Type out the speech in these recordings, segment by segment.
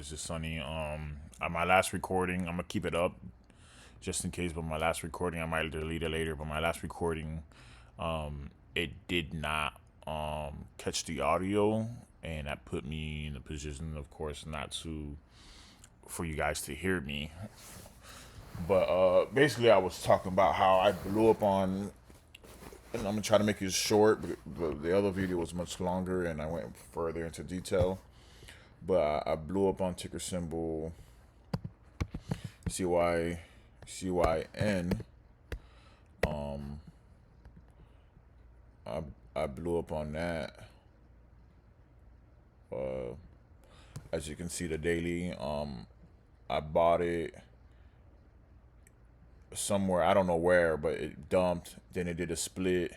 This is Sunny. On my last recording, I'm gonna keep it up just in case. But my last recording, I might delete it later. But my last recording, it did not catch the audio, and that put me in a position, of course, not to for you guys to hear me. But basically, I was talking about how I blew up on. And I'm gonna try to make it short. But the other video was much longer, and I went further into detail. But I blew up on ticker symbol CYN. Um, I I blew up on that. Uh, as you can see, the daily. I bought it somewhere. I don't know where, but it dumped. Then it did a split,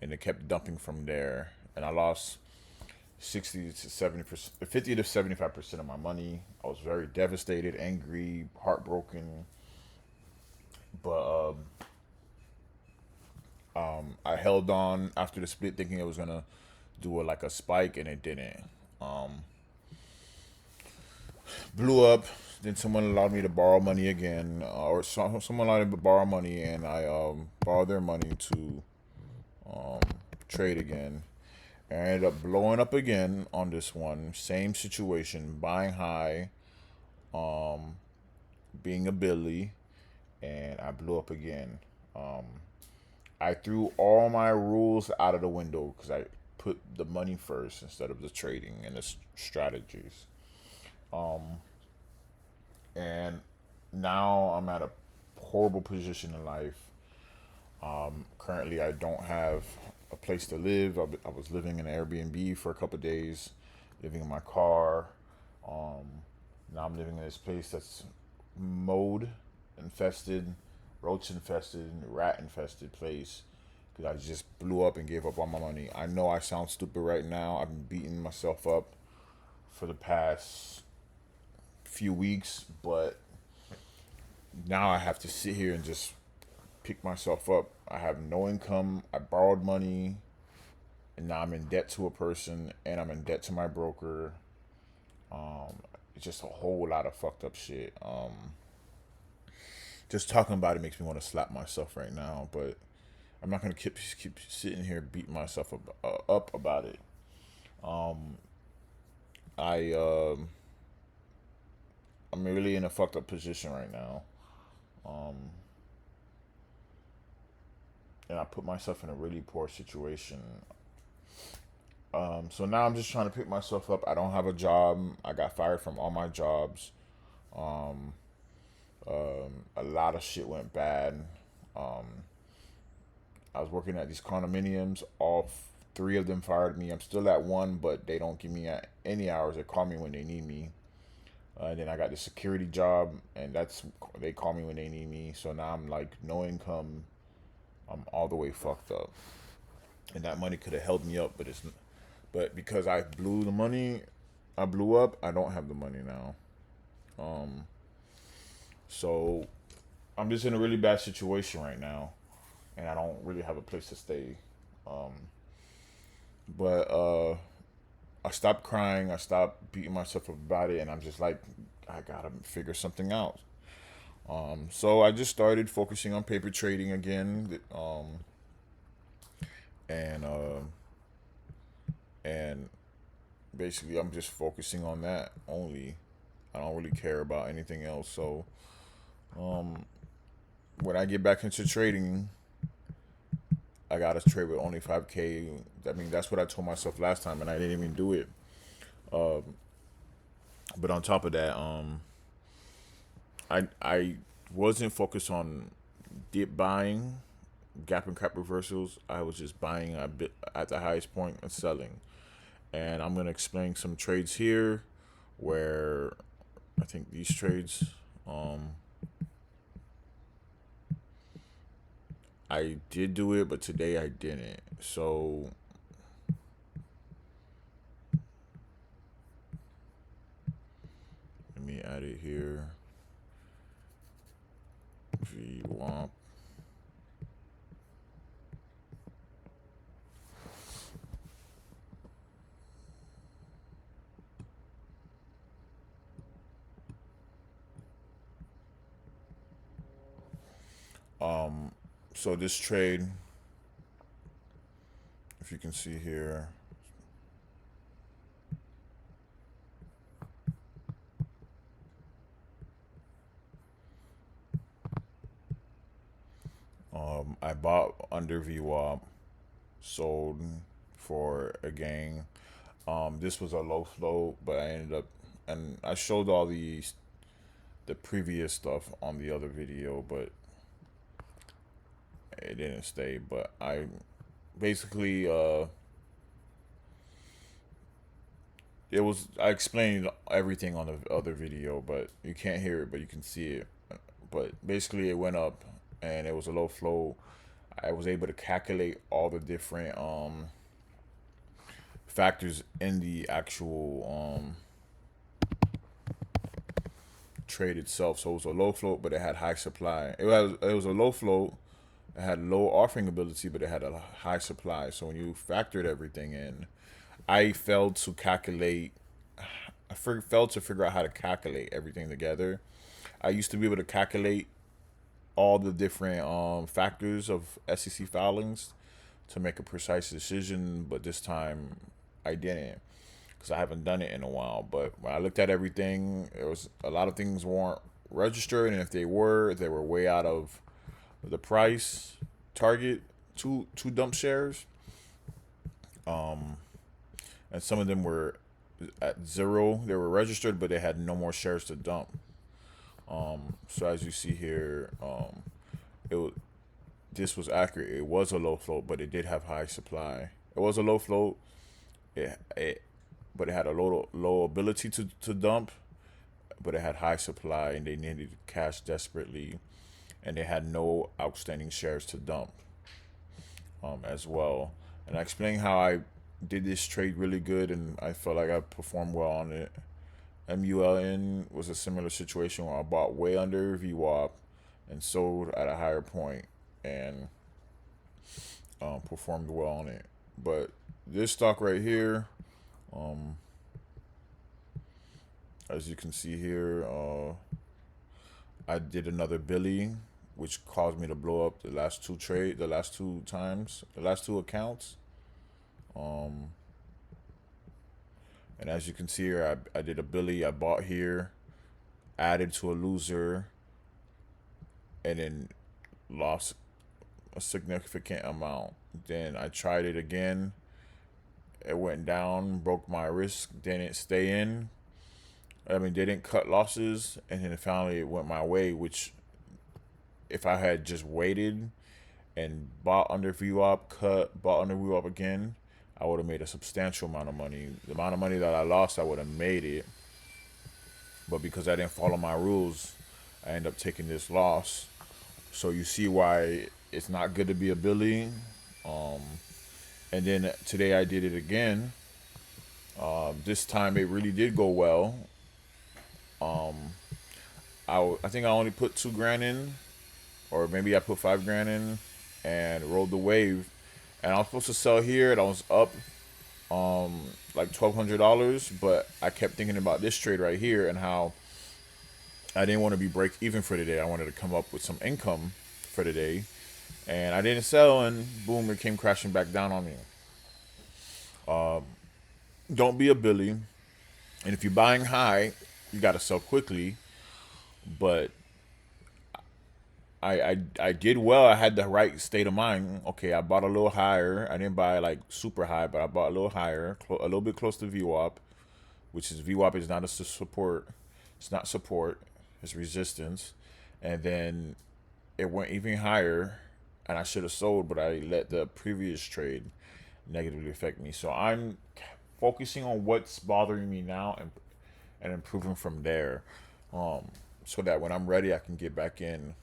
and it kept dumping from there. And I lost 60 to 70%, 50 to 75% of my money. I was very devastated, angry, heartbroken. But I held on after the split, thinking it was gonna do like a spike, and it didn't. Um, Blew up. Then someone allowed me to borrow money again, someone allowed me to borrow money, and I borrowed their money to um, trade again. And I ended up blowing up again on this one. Same situation, buying high, um, being a Billy, and I blew up again. Um, I threw all my rules out of the window because I put the money first instead of the trading and the strategies. Um, and now I'm at a horrible position in life. Currently, I don't have a place to live. I was living in an Airbnb for a couple of days, living in my car. Um, Now I'm living in this place that's mold infested, roach infested, rat infested place because I just blew up and gave up all my money. I know I sound stupid right now. I've been beating myself up for the past few weeks, but now I have to sit here and just pick myself up. I have no income. I borrowed money, and now I'm in debt to a person, and I'm in debt to my broker. It's just a whole lot of fucked up shit. Just talking about it makes me want to slap myself right now, but I'm not gonna keep sitting here beating myself up about it. Um, I I'm really in a fucked up position right now. Um, and I put myself in a really poor situation. So now I'm just trying to pick myself up. I don't have a job. I got fired from all my jobs. Um, a lot of shit went bad. Um, I was working at these condominiums. Three of them fired me. I'm still at one, but they don't give me any hours. They call me when they need me. And then I got the security job, and they call me when they need me. So now I'm like no income. I'm all the way fucked up, and that money could have held me up, but because I blew the money, I blew up. I don't have the money now. Um, so I'm just in a really bad situation right now, and I don't really have a place to stay. Um, but I stopped crying. I stopped beating myself up about it, and I'm just like, I gotta figure something out. So I just started focusing on paper trading again, and and basically I'm just focusing on that only. I don't really care about anything else. So um, when I get back into trading, I gotta trade with only 5K. I mean, that's what I told myself last time, and I didn't even do it. Um, but on top of that, I wasn't focused on dip buying, gap and crap reversals. I was just buying a bit at the highest point and selling. And I'm gonna explain some trades here, where I think these trades, um, I did do it, but today I didn't. So let me add it here. VWAP. So this trade, if you can see here, I bought under VWAP, sold for a gain. This was a low float, but I ended up, and I showed all the previous stuff on the other video, but it didn't stay. But I basically it was, I explained everything on the other video, but you can't hear it, but you can see it. But basically, it went up, and it was a low flow. I was able to calculate all the different factors in the actual trade itself. So it was a low float, but it had high supply. It was a low float. It had low offering ability, but it had a high supply. So when you factored everything in, I failed to calculate. Failed to figure out how to calculate everything together. I used to be able to calculate all the different factors of SEC filings to make a precise decision, but this time I didn't because I haven't done it in a while. But when I looked at everything, it was a lot of things weren't registered, and if they were way out of the price target to dump shares, and some of them were at zero. They were registered, but they had no more shares to dump. So as you see here, it was, this was accurate. It was a low float, but it did have high supply. It was a low float. But it had a low ability to dump, but it had high supply, and they needed cash desperately, and they had no outstanding shares to dump, as well. And I explained how I did this trade really good, and I felt like I performed well on it. MULN was a similar situation where I bought way under VWAP and sold at a higher point, and performed well on it. But this stock right here, um, as you can see here, I did another Billy, which caused me to blow up the last two times, the last two accounts. And as you can see here, I did a Billy. I bought here, added to a loser, and then lost a significant amount. Then I tried it again. It went down, broke my risk, didn't stay in. I mean, they didn't cut losses, and then finally it went my way, which if I had just waited and bought under VWAP, bought under VWAP again, I would have made a substantial amount of money. The amount of money that I lost, I would have made it. But because I didn't follow my rules, I ended up taking this loss. So you see why it's not good to be a Billy. And then today I did it again. This time it really did go well. I think I only put 2 grand in, or maybe I put 5 grand in, and rode the wave. And I was supposed to sell here, and I was up like $1,200, but I kept thinking about this trade right here and how I didn't want to be break even for the day. I wanted to come up with some income for the day, and I didn't sell, and boom, it came crashing back down on me. Don't be a Billy, and if you're buying high, you got to sell quickly. But I did well. I had the right state of mind. Okay, I bought a little higher. I didn't buy like super high, but I bought a little higher, a little bit close to VWAP, which is VWAP is not a support. It's not support. It's resistance. And then it went even higher, and I should have sold, but I let the previous trade negatively affect me. So I'm focusing on what's bothering me now and improving from there, so that when I'm ready, I can get back in.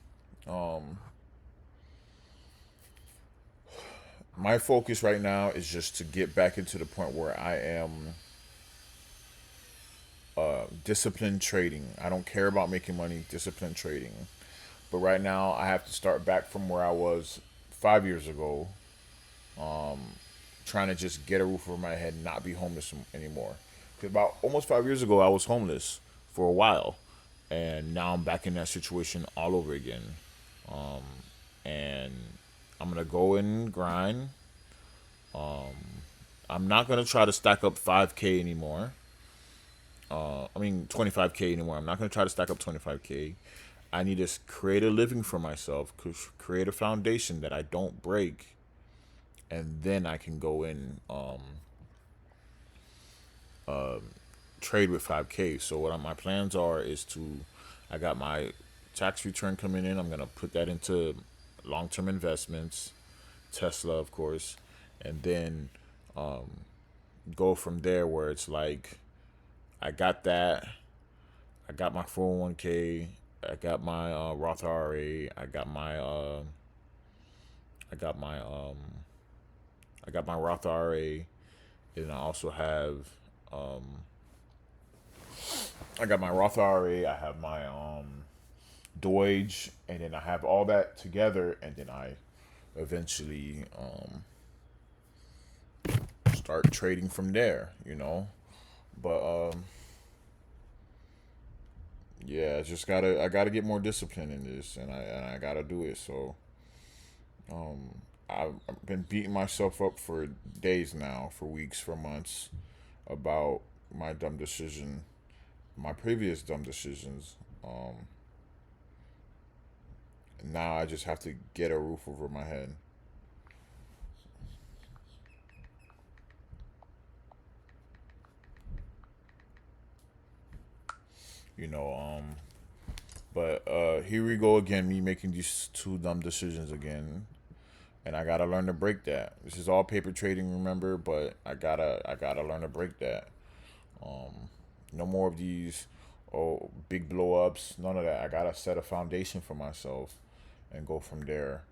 My focus right now is just to get back into the point where I am disciplined trading. I don't care about making money, disciplined trading. But right now, I have to start back from where I was 5 years ago, trying to just get a roof over my head and not be homeless anymore. Because about almost 5 years ago, I was homeless for a while, and now I'm back in that situation all over again. and I'm gonna go and grind. I'm not gonna try to stack up 5K anymore. I mean 25K anymore. I'm not gonna try to stack up 25K. I need to create a living for myself, create a foundation that I don't break, and then I can go in trade with 5K. So my plans are is to, I got my tax return coming in. I'm gonna put that into long term investments, Tesla, of course, and then go from there. Where it's like I got that, I got my 401k, I got my Roth IRA, I got my I got my Roth IRA, and I also have I got my Roth IRA, I have my Deutsche, and then I have all that together, and then I eventually start trading from there, But yeah, I gotta get more discipline in this, and I gotta do it. So I've been beating myself up for days now, for weeks, for months, about my dumb decision, my previous dumb decisions. Now I just have to get a roof over my head. You know, but here we go again, me making these two dumb decisions again. And I gotta learn to break that. This is all paper trading, remember, but I gotta learn to break that. No more of these big blow ups, none of that. I gotta set a foundation for myself and go from there.